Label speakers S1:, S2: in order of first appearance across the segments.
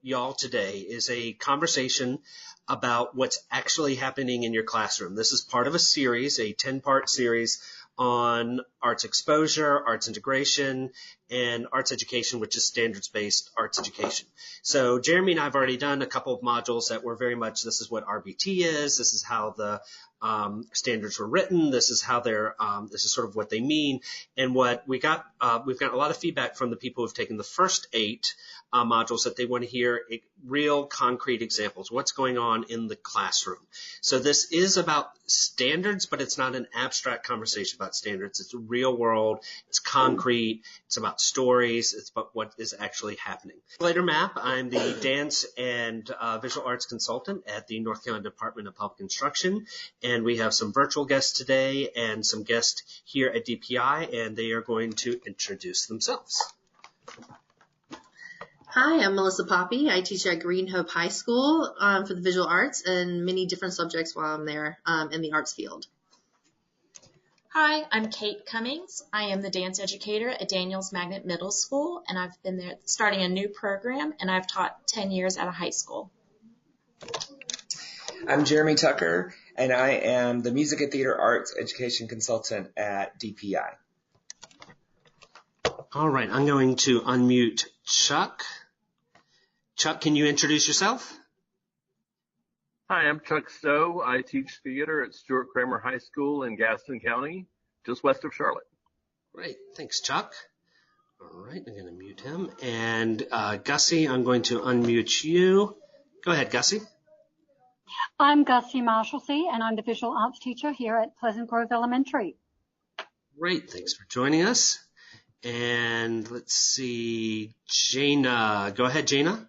S1: y'all today is a conversation about what's actually happening in your classroom. This is part of a series, a 10-part series on arts exposure, arts integration, and arts education, which is standards-based arts education. So Jeremy and I have already done a couple of modules that were very much, this is what RBT is, this is how the standards were written, this is how they're, this is sort of what they mean. And what we got, we've got a lot of feedback from the people who've taken the first 8 modules that they want to hear real concrete examples, what's going on in the classroom. So this is about standards, but it's not an abstract conversation about standards. It's real world, it's concrete, it's about stories, it's about what is actually happening. Later Map, I'm the dance and visual arts consultant at the North Carolina Department of Public Instruction, and we have some virtual guests today and some guests here at DPI, and they are going to introduce themselves.
S2: Hi, I'm Melissa Poppy. I teach at Green Hope High School for the visual arts and many different subjects while I'm there in the arts field.
S3: Hi, I'm Kate Cummings. I am the dance educator at Daniels Magnet Middle School, and I've been there starting a new program, and I've taught 10 years at a high school.
S4: I'm Jeremy Tucker, and I am the Music and Theater Arts Education Consultant at DPI.
S1: All right, I'm going to unmute Chuck. Chuck, can you introduce yourself?
S5: Hi, I'm Chuck Stowe. I teach theater at Stuart Cramer High School in Gaston County, just west of Charlotte.
S1: Great. Thanks, Chuck. All right, I'm going to mute him. And Gussie, I'm going to unmute you. Go ahead, Gussie.
S6: I'm Gussie Marshalsea, and I'm the visual arts teacher here at Pleasant Grove Elementary.
S1: Great. Thanks for joining us. And let's see, Jana. Go ahead, Jana.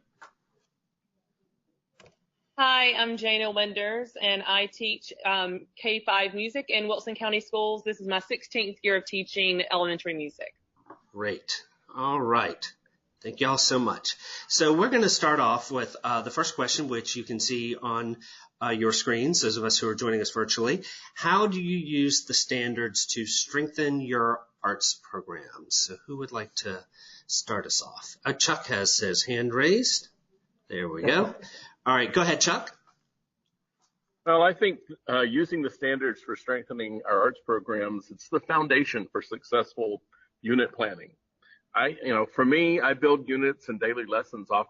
S7: Hi, I'm Jana Winders, and I teach K-5 music in Wilson County Schools. This is my 16th year of teaching elementary music.
S1: Great. All right. Thank you all so much. So we're going to start off with the first question, which you can see on your screens, those of us who are joining us virtually. How do you use the standards to strengthen your arts programs? So who would like to start us off? Chuck has his hand raised. There we go. All right, go ahead, Chuck.
S5: Well, I think using the standards for strengthening our arts programs, it's the foundation for successful unit planning. For me, I build units and daily lessons off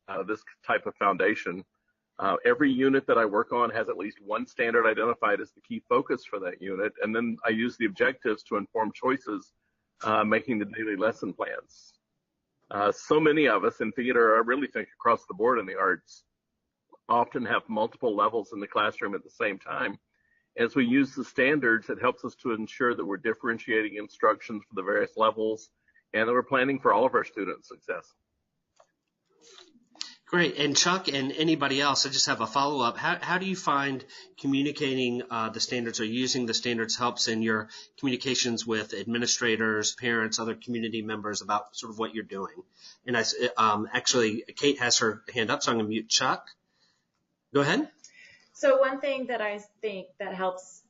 S5: of this type of foundation. Every unit that I work on has at least one standard identified as the key focus for that unit, and then I use the objectives to inform choices, making the daily lesson plans. So many of us in theater, I really think across the board in the arts, often have multiple levels in the classroom at the same time. As we use the standards, it helps us to ensure that we're differentiating instructions for the various levels and that we're planning for all of our students' success.
S1: Great. And Chuck and anybody else, I just have a follow-up. How do you find communicating the standards or using the standards helps in your communications with administrators, parents, other community members about sort of what you're doing? And actually, Kate has her hand up, so I'm going to mute Chuck. Go ahead.
S3: So one thing that I think that helps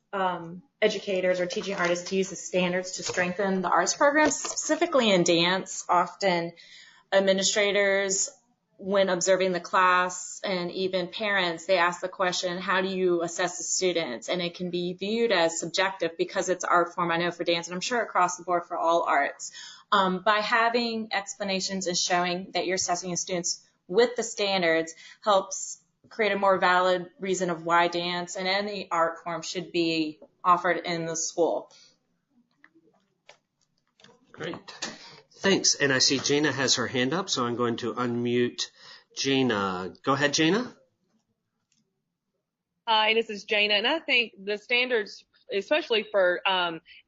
S3: educators or teaching artists to use the standards to strengthen the arts programs, specifically in dance, often administrators, when observing the class and even parents, they ask the question, how do you assess the students? And it can be viewed as subjective because it's art form, I know for dance, and I'm sure across the board for all arts. By having explanations and showing that you're assessing your students with the standards helps create a more valid reason of why dance and any art form should be offered in the school.
S1: Great. Thanks. And I see Jana has her hand up, so I'm going to unmute Jana. Go ahead, Jana.
S7: Hi, this is Jana, and I think the standards, especially for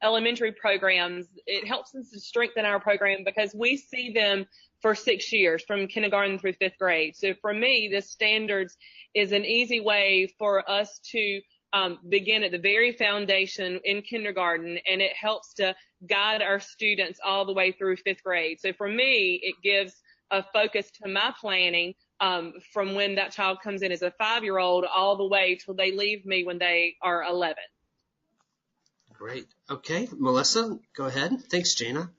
S7: elementary programs, it helps us to strengthen our program because we see them for 6 years, from kindergarten through 5th grade. So for me, the standards is an easy way for us to begin at the very foundation in kindergarten, and it helps to guide our students all the way through 5th grade. So for me, it gives a focus to my planning from when that child comes in as a 5-year-old all the way till they leave me when they are 11.
S1: Great. Okay, Melissa, go ahead. Thanks, Jana.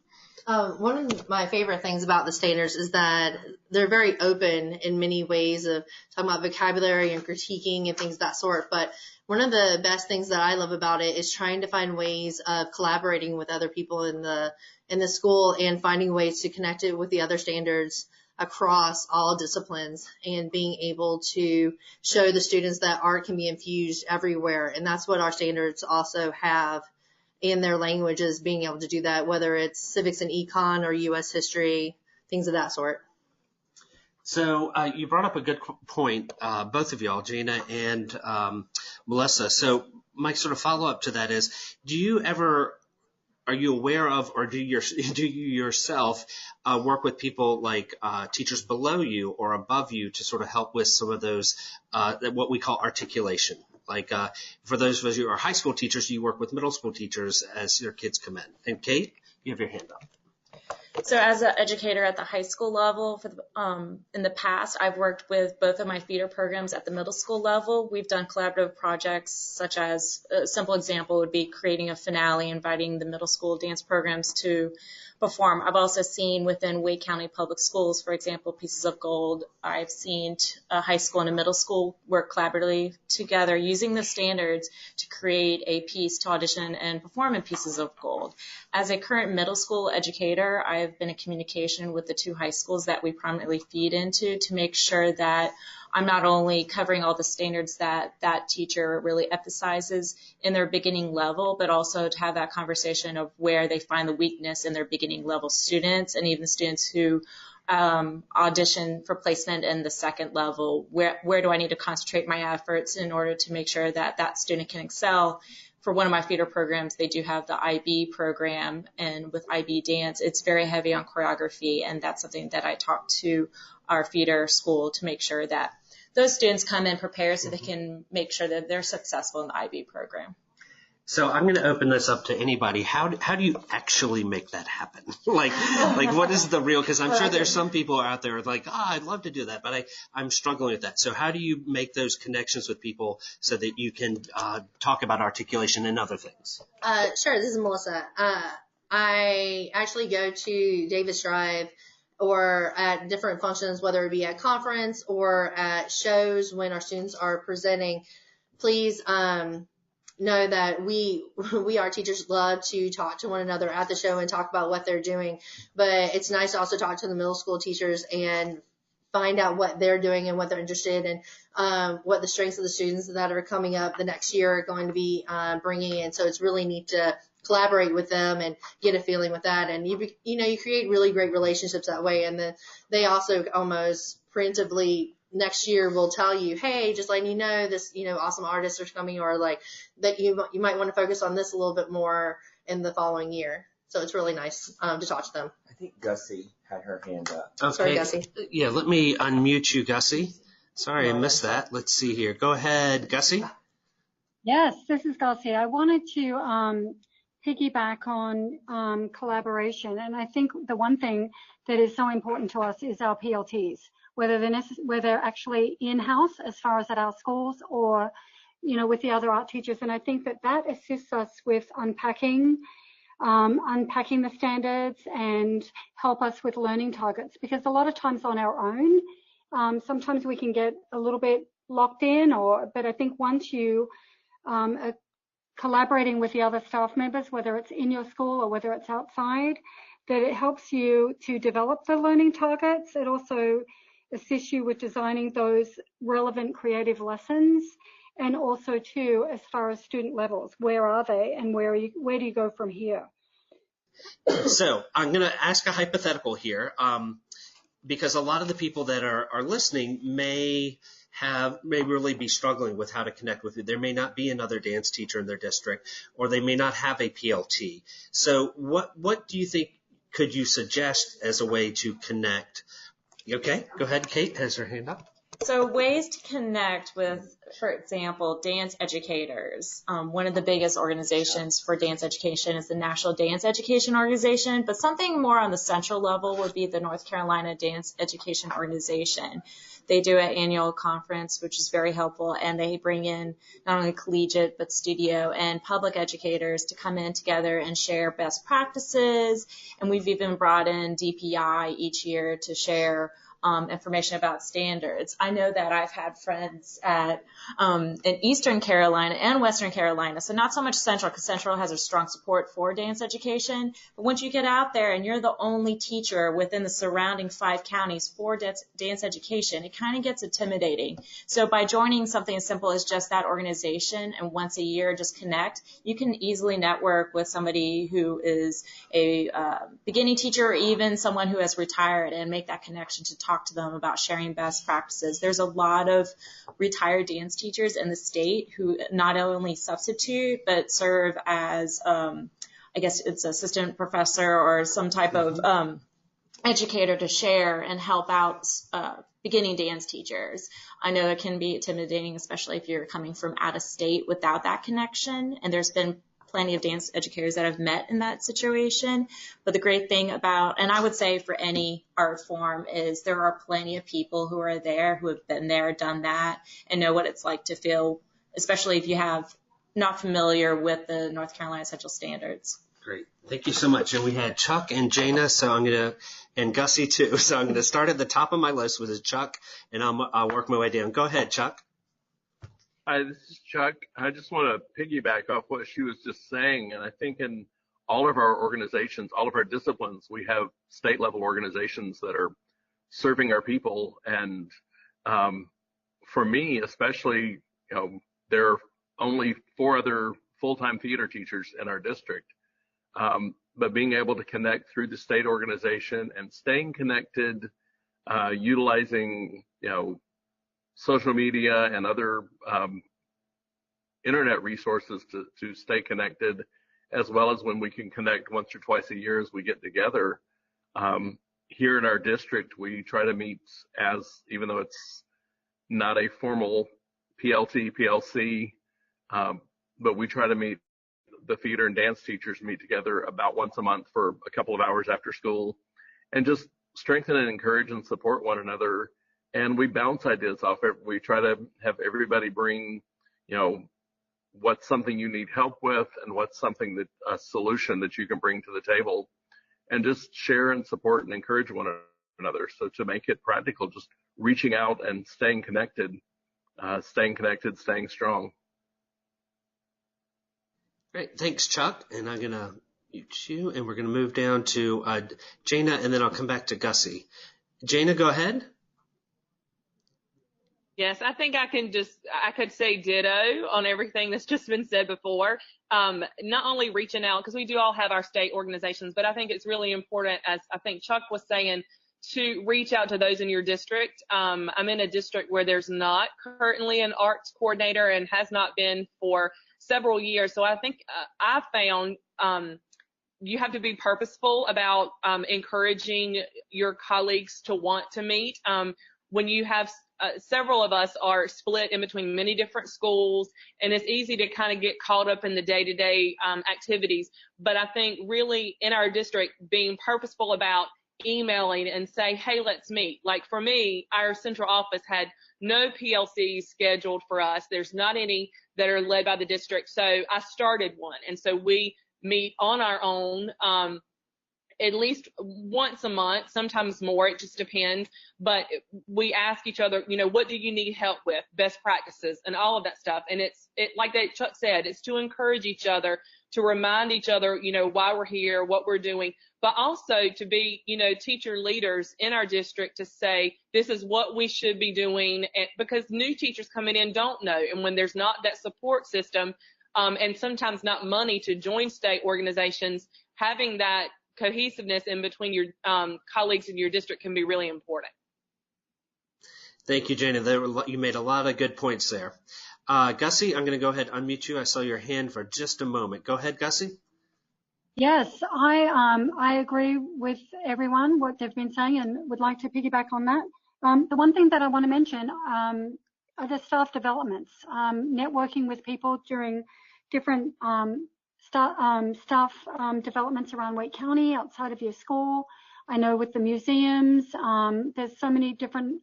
S2: One of my favorite things about the standards is that they're very open in many ways of talking about vocabulary and critiquing and things of that sort. But one of the best things that I love about it is trying to find ways of collaborating with other people in the school and finding ways to connect it with the other standards across all disciplines and being able to show the students that art can be infused everywhere. And that's what our standards also have in their languages, being able to do that, whether it's civics and econ or U.S. history, things of that sort.
S1: So you brought up a good point, both of y'all, Gina and Melissa. So my sort of follow-up to that is, are you aware of, or do you yourself work with people like teachers below you or above you to sort of help with some of those, what we call articulation? Like for those of us who are high school teachers, you work with middle school teachers as your kids come in. And Kate, you have your hand up.
S3: So as an educator at the high school level, in the past, I've worked with both of my feeder programs at the middle school level. We've done collaborative projects, such as a simple example would be creating a finale, inviting the middle school dance programs to perform. I've also seen within Wake County Public Schools, for example, Pieces of Gold. I've seen a high school and a middle school work collaboratively together using the standards to create a piece to audition and perform in Pieces of Gold. As a current middle school educator, I've been in communication with the two high schools that we prominently feed into to make sure that I'm not only covering all the standards that that teacher really emphasizes in their beginning level, but also to have that conversation of where they find the weakness in their beginning level students and even students who audition for placement in the second level. Where do I need to concentrate my efforts in order to make sure that that student can excel? For one of my feeder programs, they do have the IB program, and with IB dance, it's very heavy on choreography, and that's something that I talk to our feeder school to make sure that those students come in prepared so they can make sure that they're successful in the IB program.
S1: So I'm going to open this up to anybody. How do you actually make that happen? like what is the real, because I'm sure there's some people out there like, I'd love to do that, but I'm struggling with that. So how do you make those connections with people so that you can talk about articulation and other things?
S2: Sure, this is Melissa. I actually go to Davis Drive or at different functions, whether it be at conference or at shows when our students are presenting. Please know that we our teachers love to talk to one another at the show and talk about what they're doing, but it's nice to also talk to the middle school teachers and find out what they're doing and what they're interested in, what the strengths of the students that are coming up the next year are going to be bringing in. So it's really neat to collaborate with them and get a feeling with that. And you create really great relationships that way. And then they also almost preemptively next year will tell you, hey, just letting you know this, awesome artists are coming, or like that you might want to focus on this a little bit more in the following year. So it's really nice to talk to them.
S4: I think Gussie had her hand up.
S1: Okay.
S2: Sorry, Gussie.
S1: Yeah, let me unmute you, Gussie. Sorry, I missed that. Let's see here. Go ahead, Gussie.
S6: Yes, this is Gussie. I wanted to piggyback on collaboration. And I think the one thing that is so important to us is our PLTs, whether they're actually in-house as far as at our schools or, with the other art teachers. And I think that assists us with unpacking the standards and help us with learning targets, because a lot of times on our own, sometimes we can get a little bit locked in, but I think once you are collaborating with the other staff members, whether it's in your school or whether it's outside, that it helps you to develop the learning targets. It also assists you with designing those relevant creative lessons, and also too, as far as student levels, where are they and where do you go from here?
S1: So I'm going to ask a hypothetical here, because a lot of the people that are listening may really be struggling with how to connect with you. There may not be another dance teacher in their district, or they may not have a PLT. So what do you think could you suggest as a way to connect? Okay, go ahead. Kate has her hand up.
S3: So ways to connect with, for example, dance educators. One of the biggest organizations for dance education is the National Dance Education Organization, but something more on the central level would be the North Carolina Dance Education Organization. They do an annual conference, which is very helpful, and they bring in not only collegiate, but studio and public educators to come in together and share best practices. And we've even brought in DPI each year to share information about standards. I know that I've had friends at in Eastern Carolina and Western Carolina, so not so much Central, because Central has a strong support for dance education. But once you get out there and you're the only teacher within the surrounding 5 counties for dance education, it kind of gets intimidating. So by joining something as simple as just that organization and once a year just connect, you can easily network with somebody who is a beginning teacher or even someone who has retired and make that connection to talk to them about sharing best practices. There's a lot of retired dance teachers in the state who not only substitute but serve as, I guess it's assistant professor or some type of educator to share and help out beginning dance teachers. I know it can be intimidating, especially if you're coming from out of state without that connection, and there's been plenty of dance educators that I've met in that situation. But the great thing about, and I would say for any art form, is there are plenty of people who are there, who have been there, done that, and know what it's like to feel, especially if you have not familiar with the North Carolina Essential Standards.
S1: Great. Thank you so much. And we had Chuck and Jana, and Gussie too. So I'm going to start at the top of my list with Chuck, and I'll work my way down. Go ahead, Chuck.
S5: Hi, this is Chuck. I just want to piggyback off what she was just saying. And I think in all of our organizations, all of our disciplines, we have state level organizations that are serving our people. And for me, especially, there are only 4 other full-time theater teachers in our district. But being able to connect through the state organization and staying connected, utilizing, social media and other internet resources to stay connected, as well as when we can connect once or twice a year as we get together. Here in our district, we try to meet even though it's not a formal PLT, PLC, but we try to meet the theater and dance teachers meet together about once a month for a couple of hours after school and just strengthen and encourage and support one another. And we bounce ideas off it. We try to have everybody bring, what's something you need help with and what's something a solution that you can bring to the table, and just share and support and encourage one another. So to make it practical, just reaching out and staying connected, staying strong.
S1: Great. Thanks, Chuck. And I'm going to mute you, and we're going to move down to Jana, and then I'll come back to Gussie. Jana, go ahead.
S7: Yes, I think I could say ditto on everything that's just been said before. Not only reaching out, because we do all have our state organizations, but I think it's really important, as I think Chuck was saying, to reach out to those in your district. I'm in a district where there's not currently an arts coordinator and has not been for several years. So I think I found you have to be purposeful about encouraging your colleagues to want to meet. When you have several of us are split in between many different schools, and it's easy to kind of get caught up in the day-to-day activities. But I think really in our district, being purposeful about emailing and say, hey, let's meet. Like for me, our central office had no PLCs scheduled for us. There's not any that are led by the district. So I started one. And so we meet on our own at least once a month, sometimes more, it just depends. But we ask each other, what do you need help with, best practices, and all of that stuff. And it like that Chuck said, it's to encourage each other, to remind each other, why we're here, what we're doing, but also to be, teacher leaders in our district to say, this is what we should be doing, because new teachers coming in don't know. And when there's not that support system, and sometimes not money to join state organizations, having that cohesiveness in between your colleagues in your district can be really important.
S1: Thank you, Jana. You made a lot of good points there. Gussie, I'm going to go ahead and unmute you. I saw your hand for just a moment. Go ahead, Gussie.
S6: Yes, I agree with everyone, what they've been saying, and would like to piggyback on that. The one thing that I want to mention are the staff developments, networking with people during different staff developments around Wake County outside of your school. I know with the museums, there's so many different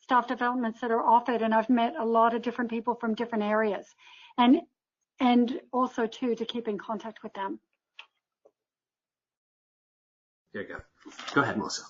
S6: staff developments that are offered, and I've met a lot of different people from different areas, and also too to keep in contact with them.
S1: There you go. Go ahead, Melissa.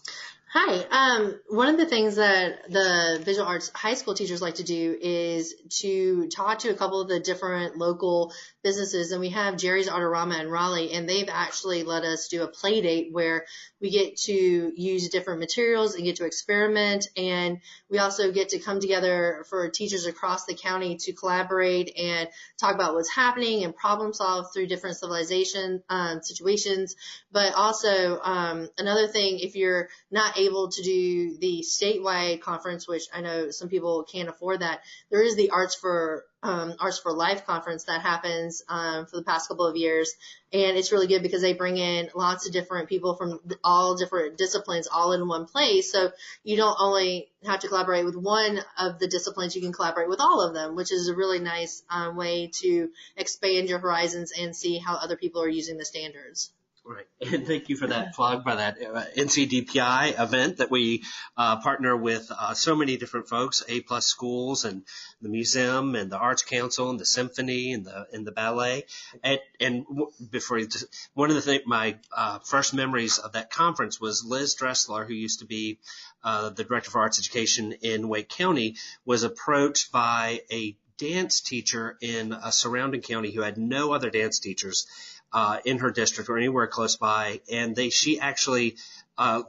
S2: Hi. One of the things that the visual arts high school teachers like to do is to talk to a couple of the different local businesses. And we have Jerry's Artorama in Raleigh, and they've actually let us do a play date where we get to use different materials and get to experiment. And we also get to come together for teachers across the county to collaborate and talk about what's happening and problem solve through different civilization situations. But also another thing, if you're not able to do the statewide conference, which I know some people can't afford that, there is the Arts for Life conference that happens for the past couple of years. And it's really good because they bring in lots of different people from all different disciplines all in one place. So you don't only have to collaborate with one of the disciplines, you can collaborate with all of them, which is a really nice way to expand your horizons and see how other people are using the standards.
S1: Right. And thank you for that plug by that NCDPI event that we partner with so many different folks, A+ schools and the museum and the Arts Council and the symphony and the ballet. And before you just, one of the things, my first memories of that conference was Liz Dressler, who used to be the Director for Arts Education in Wake County, was approached by a dance teacher in a surrounding county who had no other dance teachers in her district or anywhere close by. And she actually,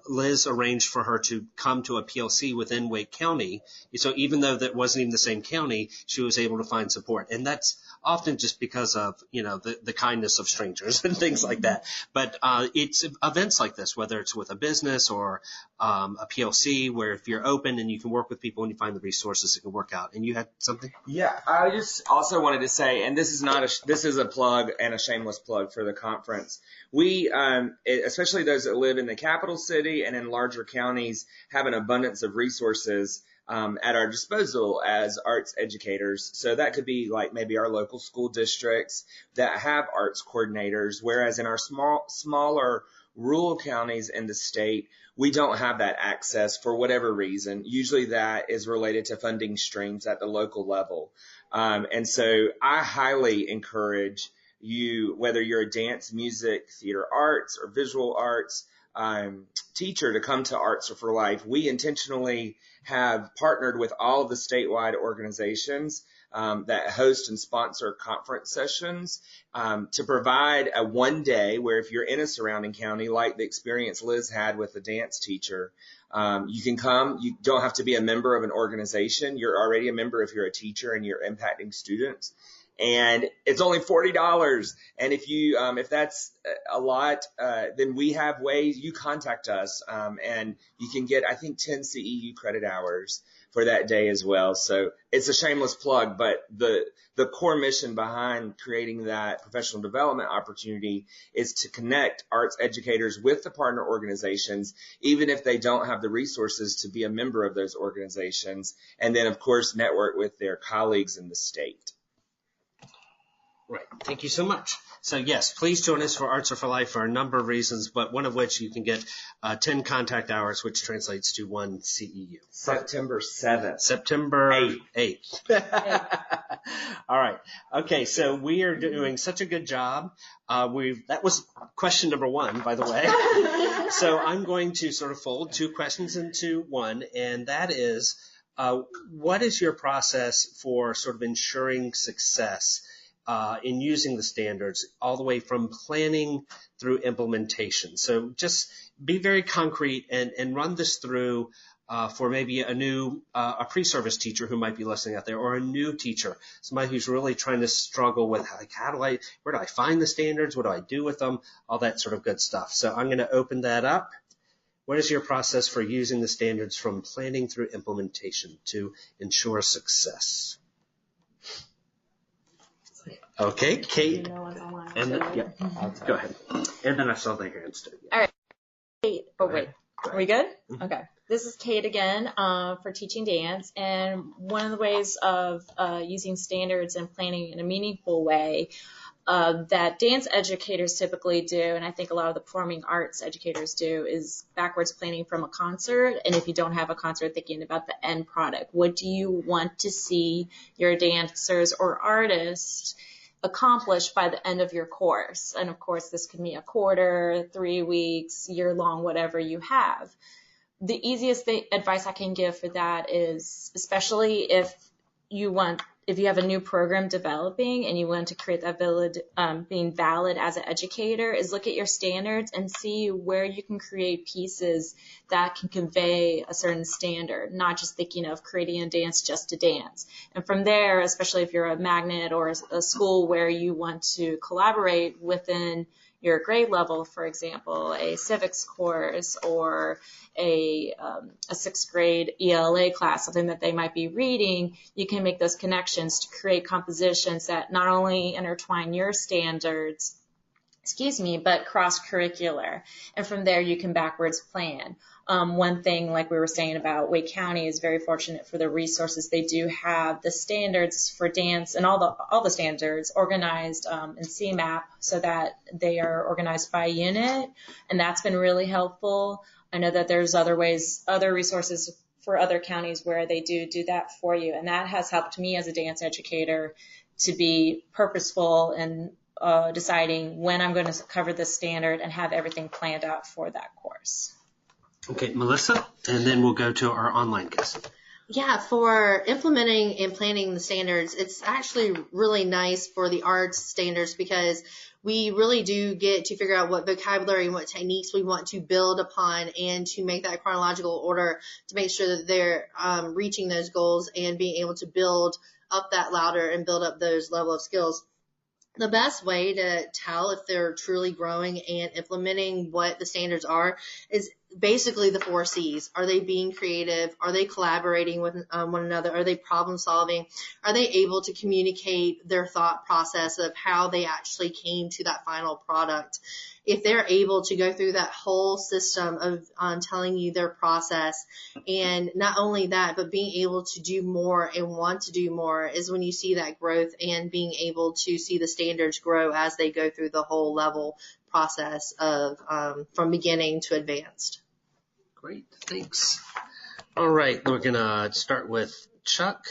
S1: Liz arranged for her to come to a PLC within Wake County. So even though that wasn't even the same county, she was able to find support. And that's often just because of, the kindness of strangers and things like that. But it's events like this, whether it's with a business or a PLC, where if you're open and you can work with people and you find the resources, it can work out. And you had something?
S4: Yeah, I just also wanted to say, and this is a plug and a shameless plug for the conference. We, especially those that live in the capital city and in larger counties, have an abundance of resources at our disposal as arts educators. So that could be like maybe our local school districts that have arts coordinators, whereas in our smaller rural counties in the state, we don't have that access for whatever reason. Usually that is related to funding streams at the local level. And so I highly encourage you, whether you're a dance, music, theater arts, or visual arts teacher, to come to Arts for Life. We intentionally have partnered with all of the statewide organizations that host and sponsor conference sessions to provide a one day where if you're in a surrounding county, like the experience Liz had with the dance teacher, you can come. You don't have to be a member of an organization. You're already a member if you're a teacher and you're impacting students. And it's only $40. And if that's a lot, then we have ways. You contact us, and you can get, I think, 10 CEU credit hours for that day as well. So it's a shameless plug, but the core mission behind creating that professional development opportunity is to connect arts educators with the partner organizations, even if they don't have the resources to be a member of those organizations. And then, of course, network with their colleagues in the state.
S1: Right. Thank you so much. So yes, please join us for Arts Are for Life for a number of reasons, but one of which you can get 10 contact hours, which translates to 1 CEU.
S4: September 7th.
S1: September 8th. All right. Okay. So we are doing such a good job. That was question number 1, by the way. So I'm going to sort of fold 2 questions into one, and that is, what is your process for sort of ensuring success in using the standards all the way from planning through implementation? So just be very concrete and run this through for maybe a pre-service teacher who might be listening out there, or a new teacher, somebody who's really trying to struggle with where do I find the standards? What do I do with them? All that sort of good stuff. So I'm going to open that up. What is your process for using the standards from planning through implementation to ensure success? Okay, Kate. And then, yeah, go ahead. And then I saw the hands too.
S3: All right. Kate, wait. Are we good? Okay. This is Kate again for teaching dance. And one of the ways of using standards and planning in a meaningful way that dance educators typically do, and I think a lot of the performing arts educators do, is backwards planning from a concert. And if you don't have a concert, thinking about the end product. What do you want to see your dancers or artists accomplish by the end of your course? And of course, this can be a quarter, 3 weeks, year long, whatever you have. The easiest advice I can give for that is, especially if you have a new program developing and you want to create that being valid as an educator, is look at your standards and see where you can create pieces that can convey a certain standard, not just thinking of creating a dance just to dance. And from there, especially if you're a magnet or a school where you want to collaborate within your grade level, for example, a civics course or a 6th grade ELA class, something that they might be reading, you can make those connections to create compositions that not only intertwine your standards, but cross-curricular. And from there, you can backwards plan. One thing, like we were saying about Wake County, is very fortunate for the resources. They do have the standards for dance and all the standards organized in CMAP so that they are organized by unit, and that's been really helpful. I know that there's other resources for other counties where they do that for you, and that has helped me as a dance educator to be purposeful and deciding when I'm going to cover this standard and have everything planned out for that course.
S1: Okay, Melissa, and then we'll go to our online guest.
S2: Yeah, for implementing and planning the standards, it's actually really nice for the arts standards because we really do get to figure out what vocabulary and what techniques we want to build upon and to make that chronological order to make sure that they're reaching those goals and being able to build up that louder and build up those level of skills. The best way to tell if they're truly growing and implementing what the standards are is basically the 4 C's. Are they being creative? Are they collaborating with one another? Are they problem solving? Are they able to communicate their thought process of how they actually came to that final product? If they're able to go through that whole system of telling you their process, and not only that, but being able to do more and want to do more, is when you see that growth and being able to see the standards grow as they go through the whole level process of from beginning to advanced.
S1: Great, thanks. All right, we're going to start with Chuck.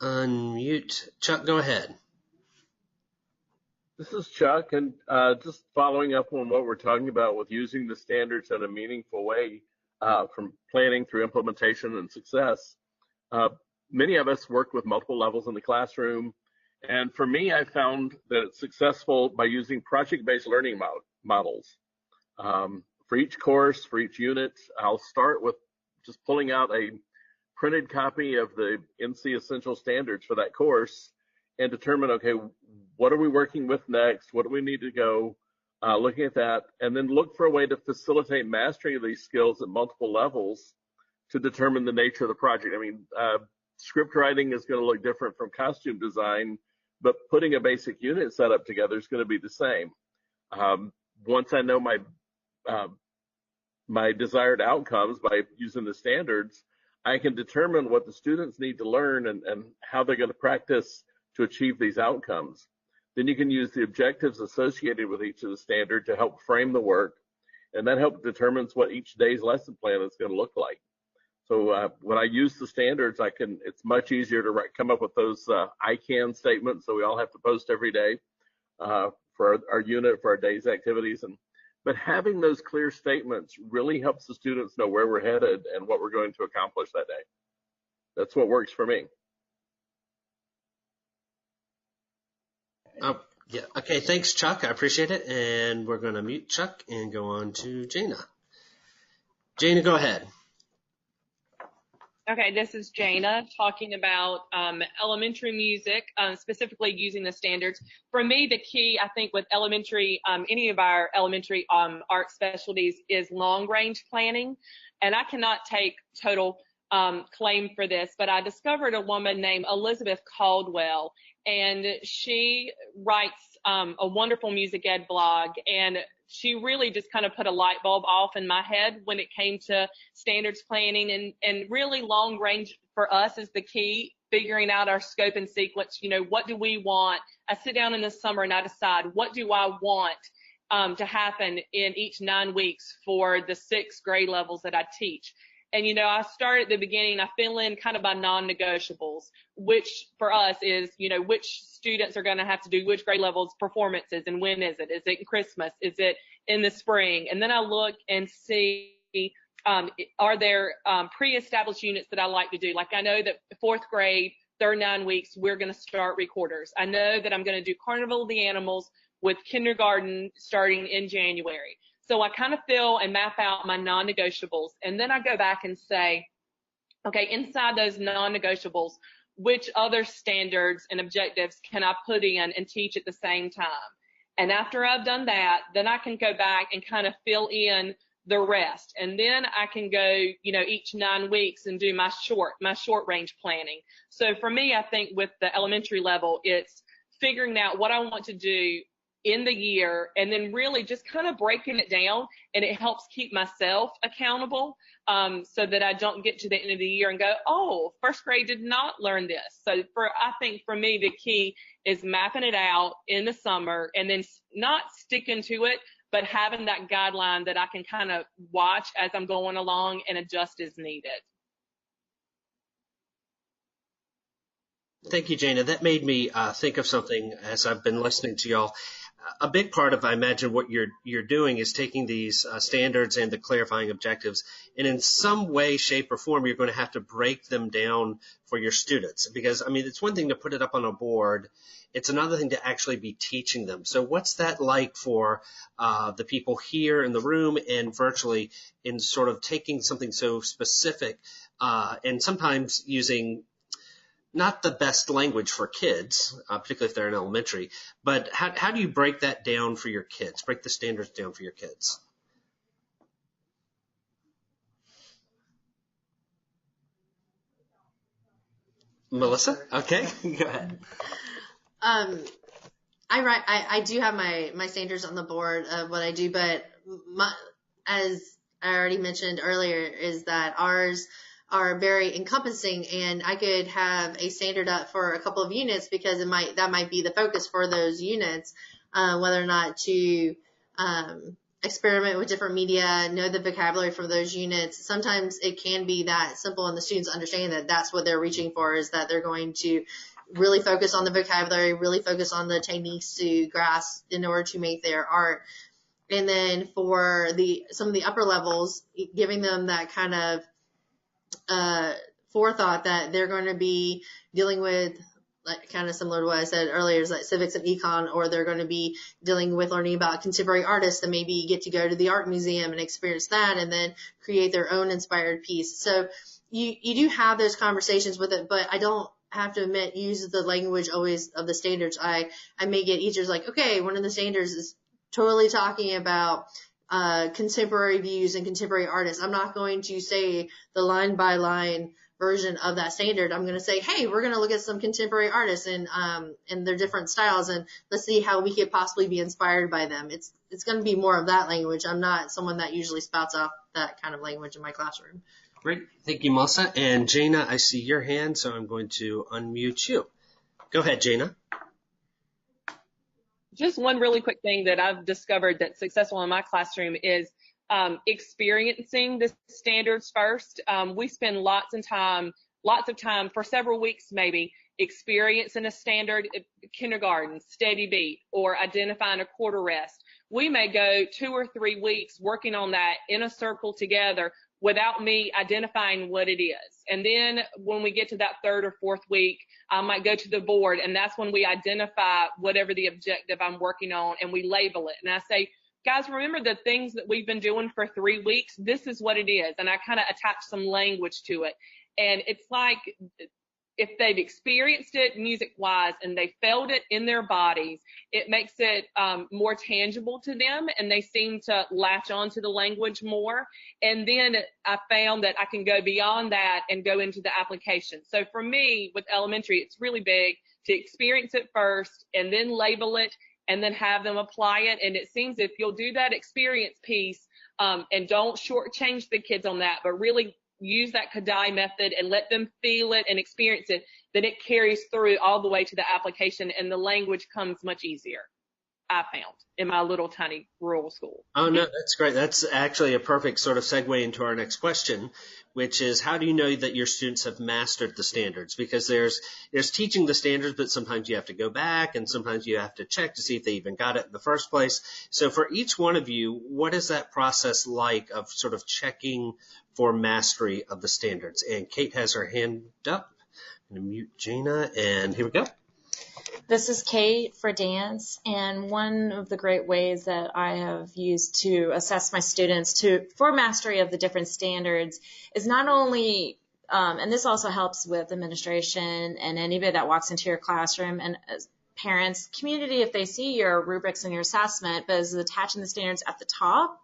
S1: Unmute. Chuck, go ahead.
S5: This is Chuck, and just following up on what we're talking about with using the standards in a meaningful way, from planning through implementation and success. Many of us work with multiple levels in the classroom, and for me, I found that it's successful by using project-based learning models. For each course, for each unit, I'll start with just pulling out a printed copy of the NC Essential Standards for that course and determine, okay, what are we working with next? What do we need to go? Looking at that, and then look for a way to facilitate mastering of these skills at multiple levels to determine the nature of the project. I mean, script writing is going to look different from costume design, but putting a basic unit setup together is going to be the same. Once I know my desired outcomes by using the standards, I can determine what the students need to learn and how they're going to practice to achieve these outcomes. Then you can use the objectives associated with each of the standard to help frame the work, and that helps determines what each day's lesson plan is going to look like. So when I use the standards, it's much easier to come up with those I can statements, so we all have to post every day for our unit, for our day's activities. But having those clear statements really helps the students know where we're headed and what we're going to accomplish that day. That's what works for me.
S1: Oh, yeah. Okay, thanks, Chuck. I appreciate it. And we're going to mute Chuck and go on to Jana. Jana, go ahead.
S7: Okay, this is Jana talking about elementary music, specifically using the standards. For me, the key, I think, with elementary, any of our elementary art specialties is long-range planning. And I cannot take total claim for this, but I discovered a woman named Elizabeth Caldwell, and she writes a wonderful music ed blog, and she really just kind of put a light bulb off in my head when it came to standards planning, and really long range for us is the key, figuring out our scope and sequence. What do we want? I sit down in the summer and I decide, what do I want to happen in each 9 weeks for the 6 grade levels that I teach. And, I start at the beginning, I fill in kind of by non-negotiables, which for us is, which students are going to have to do which grade levels performances, and when is it? Is it in Christmas? Is it in the spring? And then I look and see, are there pre-established units that I like to do? Like, I know that 4th grade, their 9 weeks, we're going to start recorders. I know that I'm going to do Carnival of the Animals with kindergarten starting in January. So I kind of fill and map out my non-negotiables, and then I go back and say, okay, inside those non-negotiables, which other standards and objectives can I put in and teach at the same time? And after I've done that, then I can go back and kind of fill in the rest. And then I can go, each 9 weeks and do my short range planning. So for me, I think with the elementary level, it's figuring out what I want to do in the year, and then really just kind of breaking it down, and it helps keep myself accountable, so that I don't get to the end of the year and go, oh, 1st grade did not learn this. So I think for me, the key is mapping it out in the summer, and then not sticking to it, but having that guideline that I can kind of watch as I'm going along and adjust as needed.
S1: Thank you, Jana. That made me think of something as I've been listening to y'all. A big part of, I imagine, what you're doing is taking these standards and the clarifying objectives, and in some way, shape, or form, you're going to have to break them down for your students. Because, it's one thing to put it up on a board. It's another thing to actually be teaching them. So what's that like for the people here in the room and virtually, in sort of taking something so specific and sometimes using not the best language for kids, particularly if they're in elementary, but how do you break that down for your kids, break the standards down for your kids? Melissa? Okay, go ahead.
S2: I do have my standards on the board of what I do, but as I already mentioned earlier, is that ours are very encompassing, and I could have a standard up for a couple of units because that might be the focus for those units, whether or not to experiment with different media, know the vocabulary for those units. Sometimes it can be that simple, and the students understand that that's what they're reaching for, is that they're going to really focus on the vocabulary, really focus on the techniques to grasp in order to make their art. And then for some of the upper levels, giving them that kind of forethought that they're going to be dealing with, like kind of similar to what I said earlier, is like civics and econ, or they're going to be dealing with learning about contemporary artists, and maybe get to go to the art museum and experience that, and then create their own inspired piece. So you do have those conversations with it, but I don't have to admit, use the language always of the standards. I may get teachers like, okay, one of the standards is totally talking about contemporary views and contemporary artists. I'm not going to say the line by line version of that standard. I'm going to say, hey, we're going to look at some contemporary artists and their different styles, and let's see how we could possibly be inspired by them. It's going to be more of that language. I'm not someone that usually spouts off that kind of language in my classroom.
S1: Great. Thank you, Melissa. And Jana, I see your hand, so I'm going to unmute you. Go ahead, Jana.
S7: Just one really quick thing that I've discovered that's successful in my classroom is experiencing the standards first. We spend lots of time for several weeks maybe experiencing a standard, kindergarten, steady beat, or identifying a quarter rest. We may go 2 or 3 weeks working on that in a circle together without me identifying what it is. And then when we get to that 3rd or 4th week, I might go to the board, and that's when we identify whatever the objective I'm working on, and we label it. And I say, guys, remember the things that we've been doing for 3 weeks? This is what it is. And I kind of attach some language to it. And it's like, if they've experienced it music-wise and they felt it in their bodies, it makes it more tangible to them, and they seem to latch on to the language more. And then I found that I can go beyond that and go into the application. So for me, with elementary, it's really big to experience it first and then label it and then have them apply it. And it seems if you'll do that experience piece, and don't shortchange the kids on that, but really use that Kadai method and let them feel it and experience it, then it carries through all the way to the application, and the language comes much easier, I found, in my little tiny rural school.
S1: Oh, no, that's great. That's actually a perfect sort of segue into our next question, which is how do you know that your students have mastered the standards? Because there's teaching the standards, but sometimes you have to go back and sometimes you have to check to see if they even got it in the first place. So for each one of you, what is that process like of sort of checking for mastery of the standards? And Kate has her hand up. I'm going to mute Gina, and here we go.
S3: This is Kate for dance, and one of the great ways that I have used to assess my students for mastery of the different standards is not only, and this also helps with administration and anybody that walks into your classroom and parents, community, if they see your rubrics and your assessment, but is attaching the standards at the top.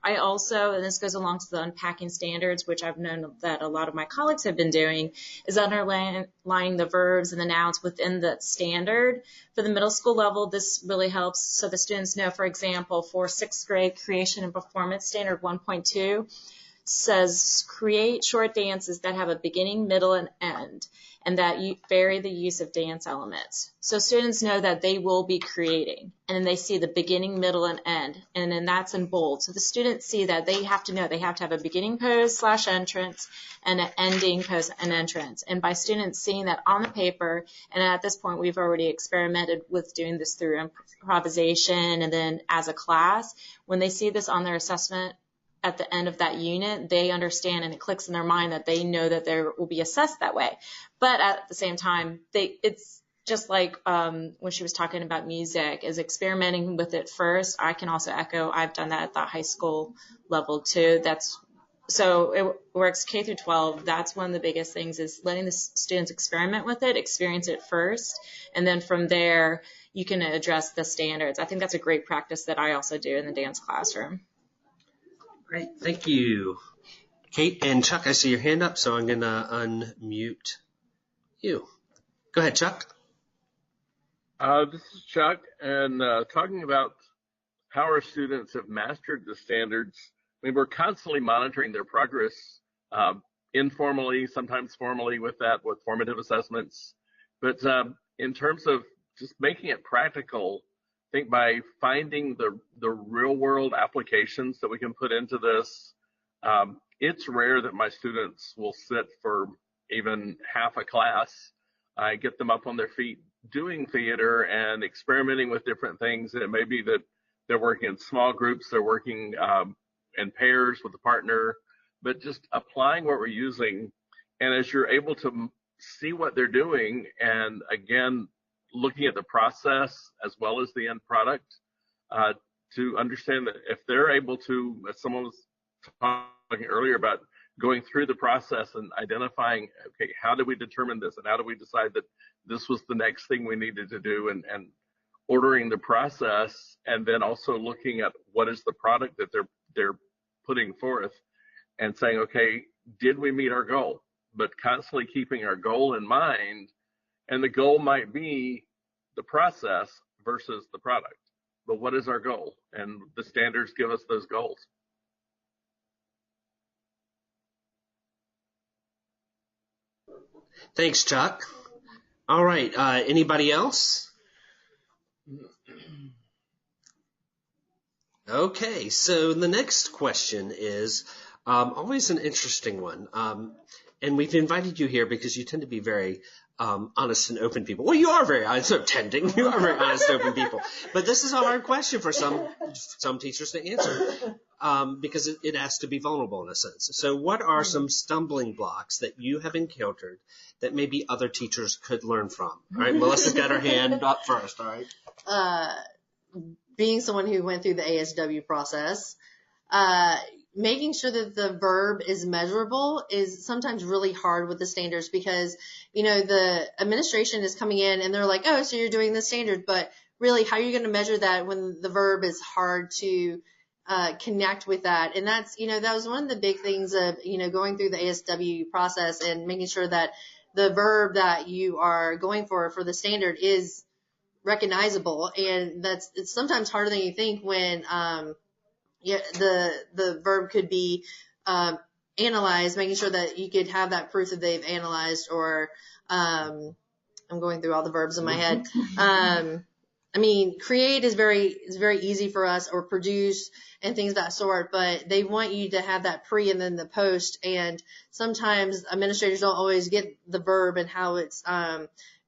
S3: I also, and this goes along to the unpacking standards, which I've known that a lot of my colleagues have been doing, is underlying the verbs and the nouns within the standard. For the middle school level, this really helps so the students know, for example, for 6th grade creation and performance standard 1.2 says create short dances that have a beginning, middle, and end, and that vary the use of dance elements. So students know that they will be creating, and then they see the beginning, middle, and end, and then that's in bold. So the students see that they have to know they have to have a beginning pose / entrance and an ending pose and entrance. And by students seeing that on the paper, and at this point we've already experimented with doing this through improvisation and then as a class, when they see this on their assessment at the end of that unit, they understand and it clicks in their mind that they know that they will be assessed that way. But at the same time, it's just like when she was talking about music, is experimenting with it first. I can also echo, I've done that at the high school level too. So it works K through 12. That's one of the biggest things is letting the students experiment with it, experience it first, and then from there, you can address the standards. I think that's a great practice that I also do in the dance classroom.
S1: Great. Thank you. Kate and Chuck, I see your hand up, so I'm going to unmute you. Go ahead, Chuck.
S5: This is Chuck, and talking about how our students have mastered the standards. I mean, we're constantly monitoring their progress, informally, sometimes formally with formative assessments. But in terms of just making it practical, I think by finding the real world applications that we can put into this, it's rare that my students will sit for even half a class. I get them up on their feet doing theater and experimenting with different things. It may be that they're working in small groups, they're working in pairs with a partner, but just applying what we're using. And as you're able to see what they're doing, and again, looking at the process as well as the end product, to understand that if they're able to, as someone was talking earlier about going through the process and identifying, okay, how did we determine this, and how do we decide that this was the next thing we needed to do, and ordering the process, and then also looking at what is the product that they're putting forth, and saying, okay, did we meet our goal? But constantly keeping our goal in mind. And the goal might be the process versus the product. But what is our goal? And the standards give us those goals.
S1: Thanks, Chuck. All right. Anybody else? Okay. So the next question is always an interesting one. And we've invited you here because you tend to be very honest and open people. Well, you are very honest, you are very honest, open people. But this is a hard question for some teachers to answer because it has to be vulnerable in a sense. So what are some stumbling blocks that you have encountered that maybe other teachers could learn from? All right, Melissa's got her hand up first, all right?
S2: Being someone who went through the ASW process, making sure that the verb is measurable is sometimes really hard with the standards because, the administration is coming in and they're like, oh, so you're doing the standard, but really how are you going to measure that when the verb is hard to connect with that? And that's, that was one of the big things of, going through the ASW process and making sure that the verb that you are going for the standard is recognizable, and it's sometimes harder than you think when the verb could be analyzed, making sure that you could have that proof that they've analyzed, or I'm going through all the verbs in my head. I mean, create is very easy for us, or produce and things of that sort, but they want you to have that pre and then the post. And sometimes administrators don't always get the verb and how it's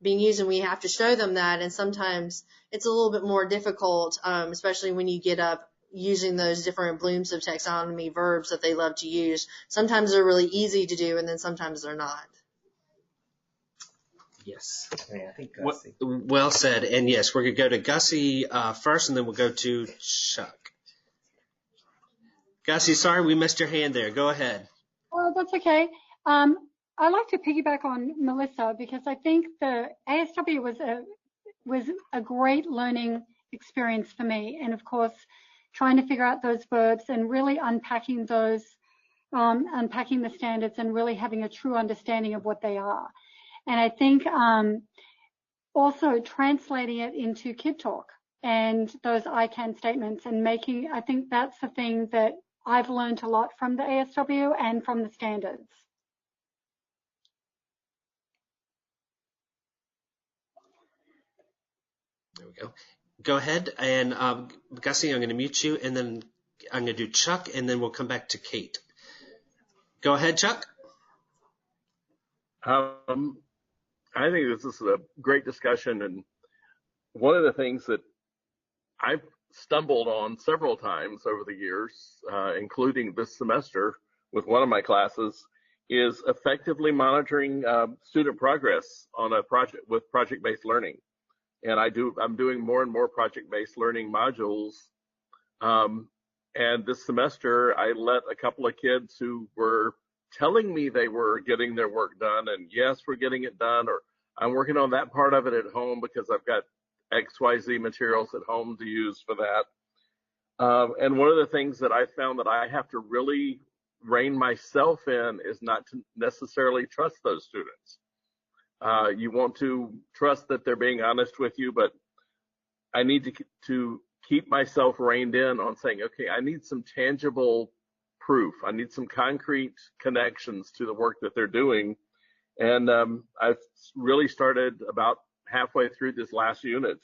S2: being used, and we have to show them that. And sometimes it's a little bit more difficult, especially when you get up using those different blooms of taxonomy verbs that they love to use. Sometimes they're really easy to do, and then sometimes they're not.
S1: Yes.
S4: Yeah, I think Gussie.
S1: Well said. And yes, we're going to go to Gussie first, and then we'll go to Chuck. Gussie, sorry we missed your hand there. Go ahead.
S6: Oh, that's okay. I'd like to piggyback on Melissa, because I think the ASW was a great learning experience for me. And of course, trying to figure out those verbs and really unpacking those, unpacking the standards and really having a true understanding of what they are. And I think also translating it into Kid Talk and those I can statements, and I think that's the thing that I've learned a lot from the ASW and from the standards.
S1: There we go. Go ahead, and Gussie, I'm going to mute you, and then I'm going to do Chuck, and then we'll come back to Kate. Go ahead, Chuck.
S5: I think this is a great discussion, and one of the things that I've stumbled on several times over the years, including this semester with one of my classes, is effectively monitoring student progress on a project with project-based learning. And I'm doing more and more project-based learning modules. And this semester, I let a couple of kids who were telling me they were getting their work done, and yes, we're getting it done, or I'm working on that part of it at home because I've got XYZ materials at home to use for that. And one of the things that I found that I have to really rein myself in is not to necessarily trust those students. You want to trust that they're being honest with you, but I need to keep myself reined in on saying, okay, I need some tangible proof. I need some concrete connections to the work that they're doing. And I've really started about halfway through this last unit.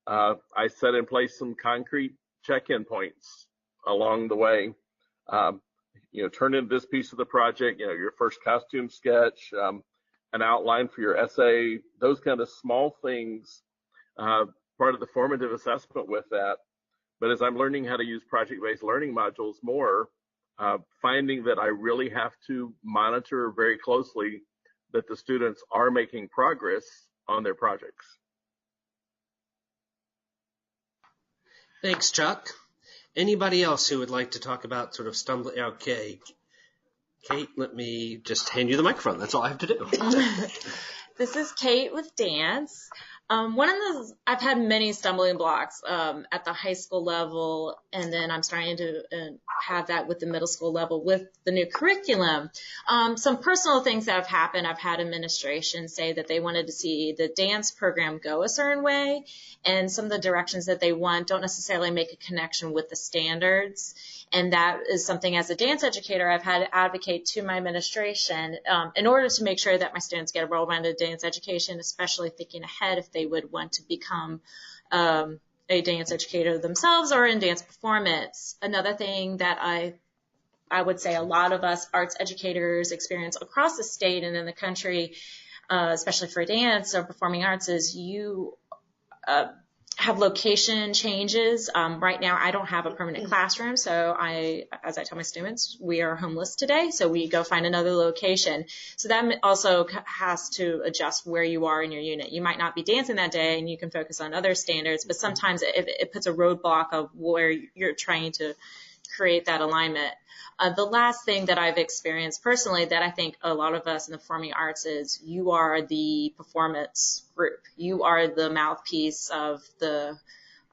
S5: I set in place some concrete check-in points along the way. Turn in this piece of the project, your first costume sketch, an outline for your essay, those kind of small things, part of the formative assessment with that. But as I'm learning how to use project-based learning modules more, finding that I really have to monitor very closely that the students are making progress on their projects.
S1: Thanks, Chuck. Anybody else who would like to talk about sort of stumbling? Okay. Kate, let me just hand you the microphone. That's all I have to do.
S3: This is Kate with dance. I've had many stumbling blocks at the high school level, and then I'm starting to have that with the middle school level with the new curriculum. Some personal things that have happened. I've had administration say that they wanted to see the dance program go a certain way, and some of the directions that they want don't necessarily make a connection with the standards. And that is something, as a dance educator, I've had to advocate to my administration in order to make sure that my students get a well-rounded dance education, especially thinking ahead if they would want to become a dance educator themselves or in dance performance. Another thing that I would say a lot of us arts educators experience across the state and in the country, especially for dance or performing arts, is you have location changes. Right now, I don't have a permanent classroom, so as I tell my students, we are homeless today, so we go find another location. So that also has to adjust where you are in your unit. You might not be dancing that day, and you can focus on other standards, but sometimes it puts a roadblock of where you're trying to create that alignment. The last thing that I've experienced personally that I think a lot of us in the performing arts is you are the performance group. You are the mouthpiece of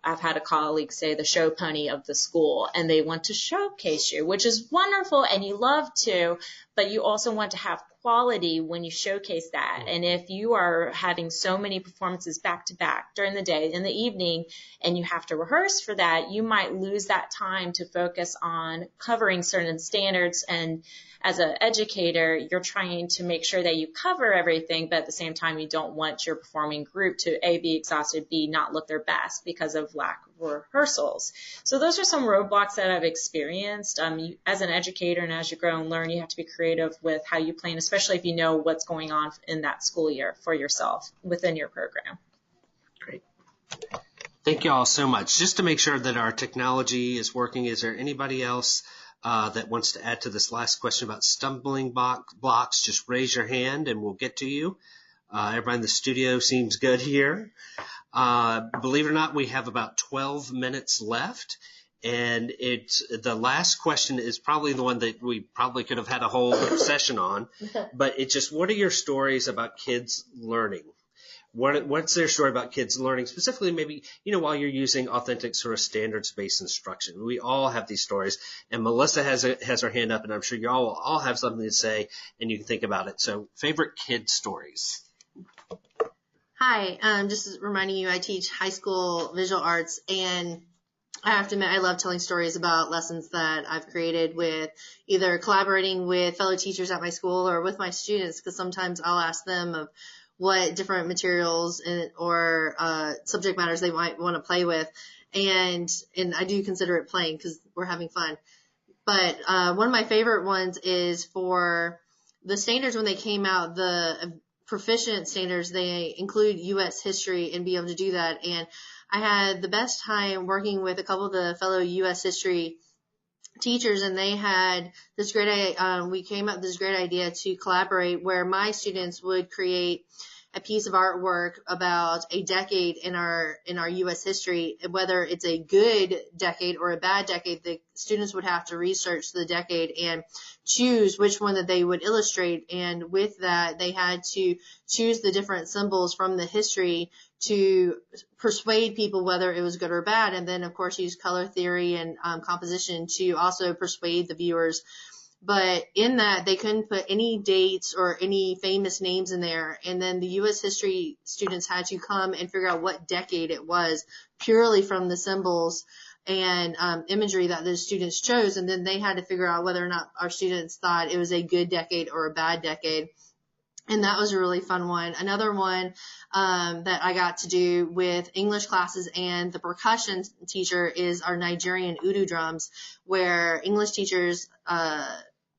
S3: I've had a colleague say the show pony of the school, and they want to showcase you, which is wonderful, and you love to, but you also want to have quality when you showcase that. And if you are having so many performances back to back during the day, in the evening, and you have to rehearse for that, you might lose that time to focus on covering certain standards. And as an educator, you're trying to make sure that you cover everything, but at the same time, you don't want your performing group to A, be exhausted, B, not look their best because of lack of rehearsals. So those are some roadblocks that I've experienced. As an educator and as you grow and learn, you have to be creative with how you plan, especially if you know what's going on in that school year for yourself within your program.
S1: Great. Thank you all so much. Just to make sure that our technology is working, is there anybody else that wants to add to this last question about stumbling blocks? Just raise your hand and we'll get to you. Everybody in the studio seems good here. Believe it or not, we have about 12 minutes left. And the last question is probably the one that we probably could have had a whole session on. But it's just, what are your stories about kids learning? What's their story about kids learning, specifically maybe, while you're using authentic sort of standards-based instruction? We all have these stories, and Melissa has her hand up, and I'm sure you all have something to say, and you can think about it. So, favorite kid stories?
S2: Hi, just reminding you, I teach high school visual arts, and I have to admit, I love telling stories about lessons that I've created with either collaborating with fellow teachers at my school or with my students, because sometimes I'll ask them of what different materials or subject matters they might want to play with. And I do consider it playing because we're having fun. But one of my favorite ones is for the standards when they came out, the proficient standards, they include U.S. history and be able to do that. And I had the best time working with a couple of the fellow U.S. history teachers, and they had this we came up with this great idea to collaborate where my students would create a piece of artwork about a decade in our U.S. history. Whether it's a good decade or a bad decade, the students would have to research the decade and choose which one that they would illustrate. And with that, they had to choose the different symbols from the history to persuade people whether it was good or bad. And then, of course, use color theory and composition to also persuade the viewers. But in that, they couldn't put any dates or any famous names in there. And then the U.S. history students had to come and figure out what decade it was purely from the symbols and imagery that the students chose. And then they had to figure out whether or not our students thought it was a good decade or a bad decade. And that was a really fun one. Another one that I got to do with English classes and the percussion teacher is our Nigerian Udu drums, where English teachers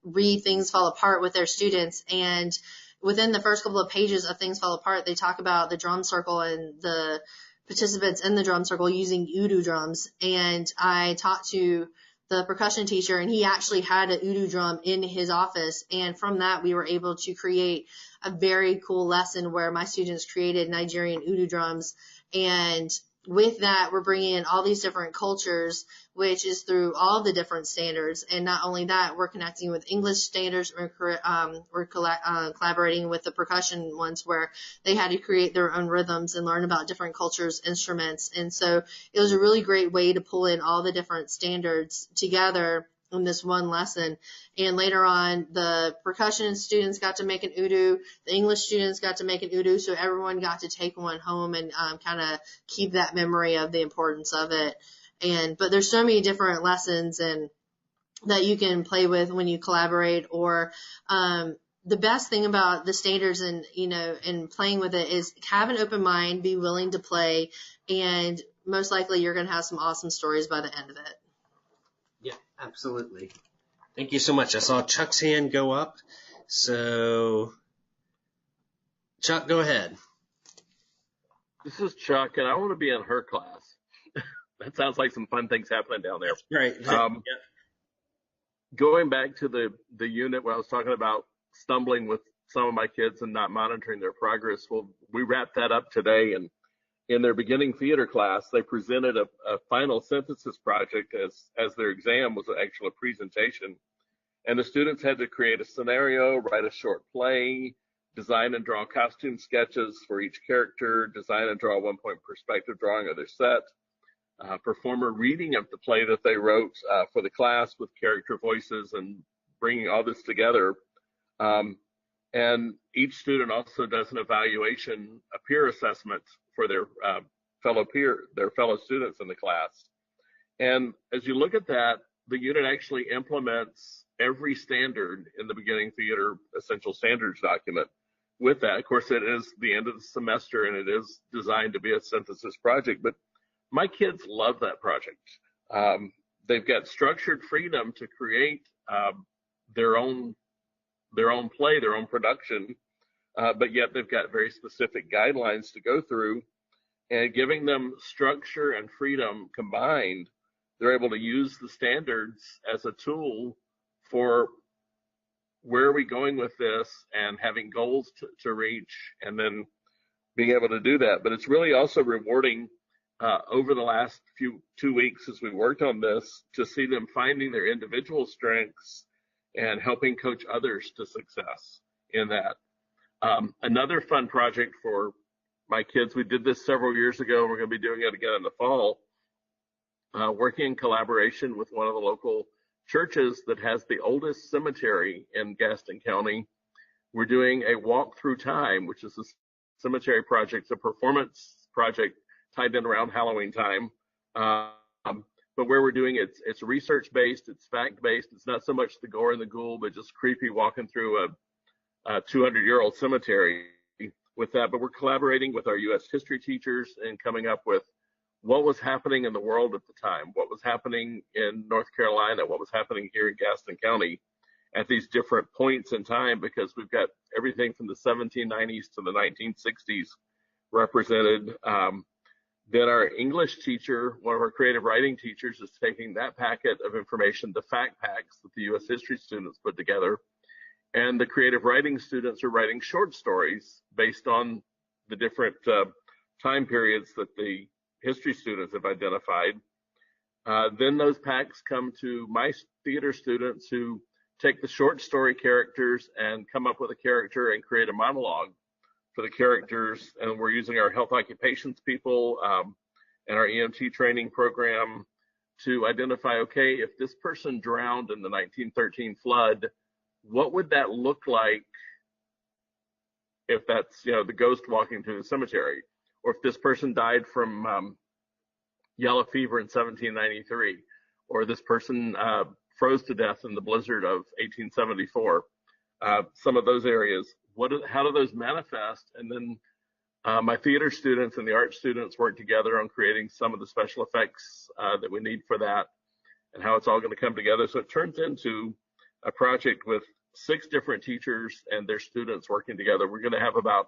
S2: read Things Fall Apart with their students. And within the first couple of pages of Things Fall Apart, they talk about the drum circle and the participants in the drum circle using Udu drums. And I talked to the percussion teacher, and he actually had an Udu drum in his office. And from that, we were able to create a very cool lesson where my students created Nigerian Udu drums. And with that, we're bringing in all these different cultures, which is through all the different standards. And not only that, we're connecting with English standards. We're collaborating with the percussion ones where they had to create their own rhythms and learn about different cultures' instruments. And so it was a really great way to pull in all the different standards together in this one lesson. And later on, the percussion students got to make an Udu, the English students got to make an Udu, so everyone got to take one home and kind of keep that memory of the importance of it. But there's so many different lessons and that you can play with when you collaborate. Or the best thing about the standards and and playing with it is have an open mind, be willing to play, and most likely you're going to have some awesome stories by the end of it.
S1: Yeah, absolutely. Thank you so much. I saw Chuck's hand go up. So, Chuck, go ahead.
S5: This is Chuck, and I want to be in her class. That sounds like some fun things happening down there.
S1: Right.
S5: Yeah. Going back to the unit where I was talking about stumbling with some of my kids and not monitoring their progress, well, we wrapped that up today, and in their beginning theater class, they presented a final synthesis project as their exam was actually a presentation. And the students had to create a scenario, write a short play, design and draw costume sketches for each character, design and draw a one-point perspective drawing of their set, perform a reading of the play that they wrote for the class with character voices, and bringing all this together. And each student also does an evaluation, a peer assessment for their fellow students in the class. And as you look at that, the unit actually implements every standard in the beginning theater essential standards document. With that, of course, it is the end of the semester and it is designed to be a synthesis project, but my kids love that project. They've got structured freedom to create their own play, their own production, but yet they've got very specific guidelines to go through, and giving them structure and freedom combined, they're able to use the standards as a tool for where are we going with this and having goals to reach, and then being able to do that. But it's really also rewarding over the last 2 weeks as we worked on this to see them finding their individual strengths and helping coach others to success in that. Another fun project for my kids, we did this several years ago. We're going to be doing it again in the fall, working in collaboration with one of the local churches that has the oldest cemetery in Gaston County. We're doing a walk through time, which is a cemetery project, a performance project tied in around Halloween time. But where we're doing it, it's research-based, it's fact-based. It's not so much the gore and the ghoul, but just creepy walking through a 200-year-old cemetery with that. But we're collaborating with our U.S. history teachers and coming up with what was happening in the world at the time, what was happening in North Carolina, what was happening here in Gaston County at these different points in time, because we've got everything from the 1790s to the 1960s represented. Then our English teacher, one of our creative writing teachers, is taking that packet of information, the fact packs that the U.S. history students put together, and the creative writing students are writing short stories based on the different time periods that the history students have identified. Then those packs come to my theater students who take the short story characters and come up with a character and create a monologue for the characters. And we're using our health occupations people and our EMT training program to identify, okay, if this person drowned in the 1913 flood, what would that look like if that's, the ghost walking through the cemetery? Or if this person died from yellow fever in 1793, or this person froze to death in the blizzard of 1874, some of those areas, how do those manifest? And then my theater students and the art students work together on creating some of the special effects that we need for that, and how it's all going to come together. So it turns into a project with 6 different teachers and their students working together. We're going to have about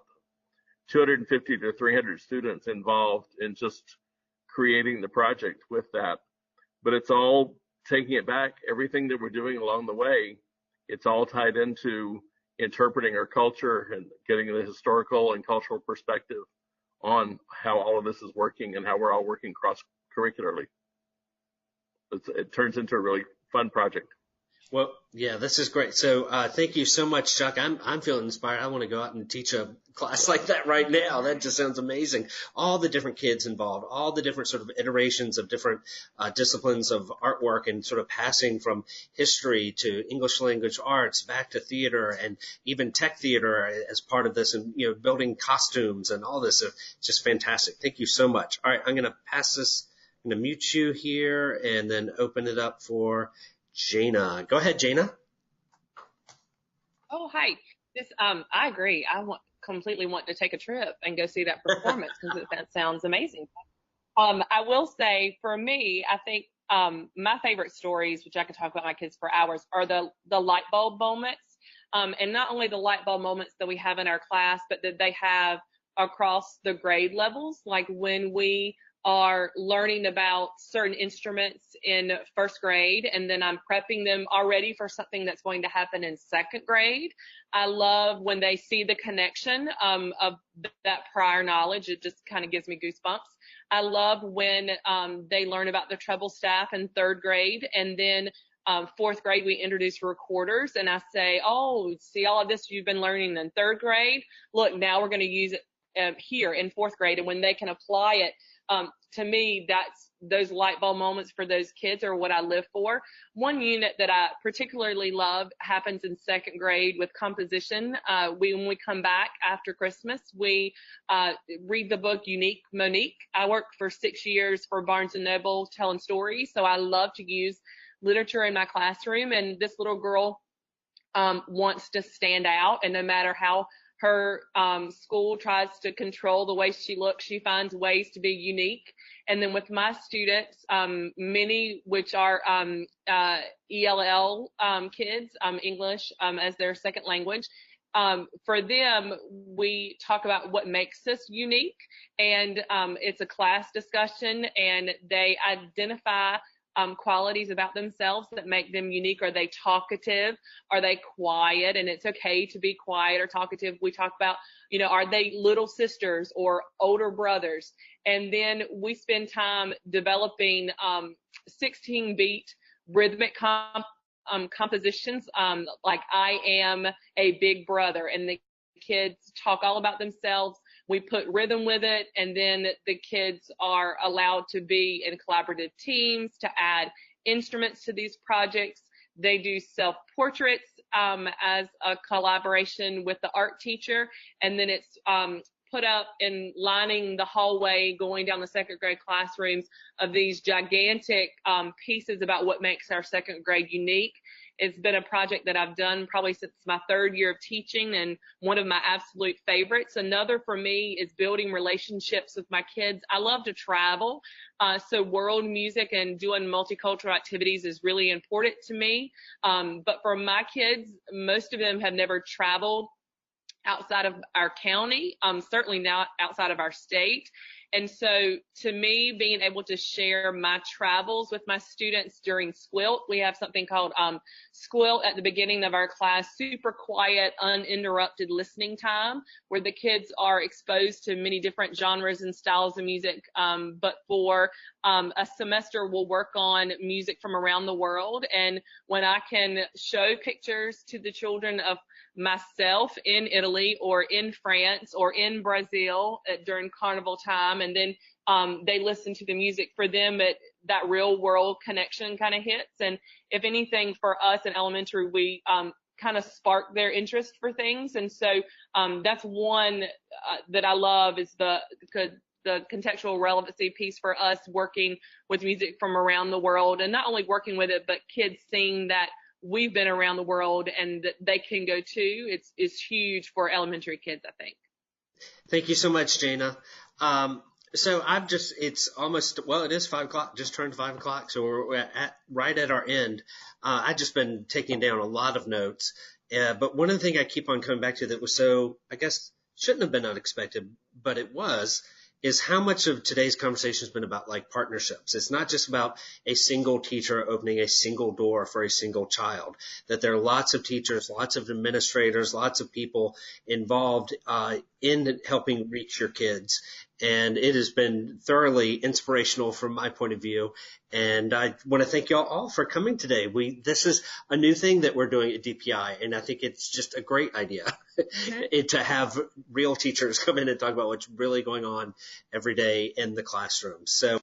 S5: 250 to 300 students involved in just creating the project with that. But it's all taking it back, everything that we're doing along the way, it's all tied into interpreting our culture and getting the historical and cultural perspective on how all of this is working and how we're all working cross-curricularly. It turns into a really fun project.
S1: Well, yeah, this is great. So thank you so much, Chuck. I'm feeling inspired. I want to go out and teach a class like that right now. That just sounds amazing. All the different kids involved, all the different sort of iterations of different disciplines of artwork, and sort of passing from history to English language arts back to theater, and even tech theater as part of this, and building costumes and all this. It's just fantastic. Thank you so much. All right, I'm going to pass this. I'm going to mute you here and then open it up for Jana. Go ahead, Jana.
S7: Oh, hi. I agree. Completely want to take a trip and go see that performance because that sounds amazing. I will say, for me, I think my favorite stories, which I could talk about my kids for hours, are the light bulb moments. And not only the light bulb moments that we have in our class, but that they have across the grade levels, like when we are learning about certain instruments in first grade, and then I'm prepping them already for something that's going to happen in second grade. I love when they see the connection of that prior knowledge. It just kind of gives me goosebumps. I love when they learn about the treble staff in third grade, and then fourth grade we introduce recorders, and I say, oh, see all of this you've been learning in third grade? Look, now we're going to use it here in fourth grade, and when they can apply it, to me, those light bulb moments for those kids are what I live for. One unit that I particularly love happens in second grade with composition. When we come back after Christmas, we read the book Unique Monique. I worked for 6 years for Barnes & Noble telling stories, so I love to use literature in my classroom, and this little girl wants to stand out, and no matter how her school tries to control the way she looks, she finds ways to be unique. And then with my students, many which are ELL kids, English as their second language, for them, we talk about what makes us unique, and it's a class discussion, and they identify qualities about themselves that make them unique. Are they talkative? Are they quiet? And it's okay to be quiet or talkative. We talk about, are they little sisters or older brothers? And then we spend time developing 16-beat rhythmic compositions, like I am a big brother, and the kids talk all about themselves. We put rhythm with it, and then the kids are allowed to be in collaborative teams to add instruments to these projects. They do self-portraits as a collaboration with the art teacher, and then it's put up in lining the hallway going down the second grade classrooms of these gigantic pieces about what makes our second grade unique. It's been a project that I've done probably since my third year of teaching, and one of my absolute favorites. Another for me is building relationships with my kids. I love to travel, so world music and doing multicultural activities is really important to me. But for my kids, most of them have never traveled outside of our county, certainly not outside of our state. And so to me, being able to share my travels with my students during Squilt, we have something called Squilt at the beginning of our class, super quiet, uninterrupted listening time, where the kids are exposed to many different genres and styles of music. But for a semester, we'll work on music from around the world. And when I can show pictures to the children of myself in Italy or in France or in Brazil during carnival time, and then they listen to the music, for them that real world connection kind of hits. And if anything, for us in elementary, we kind of spark their interest for things. And so that's one that I love, is the contextual relevancy piece for us, working with music from around the world, and not only working with it, but kids seeing that we've been around the world and that they can go too. It's huge for elementary kids, I think.
S1: Thank you so much, Jana. So it's almost, it is 5 o'clock, just turned 5 o'clock. So we're right at our end. I've just been taking down a lot of notes. But one of the things I keep on coming back to that was so, I guess, shouldn't have been unexpected, but it was, is how much of today's conversation has been about like partnerships. It's not just about a single teacher opening a single door for a single child, that there are lots of teachers, lots of administrators, lots of people involved in helping reach your kids. And it has been thoroughly inspirational from my point of view. And I want to thank you all for coming today. This is a new thing that we're doing at DPI, and I think it's just a great idea to have real teachers come in and talk about what's really going on every day in the classroom. So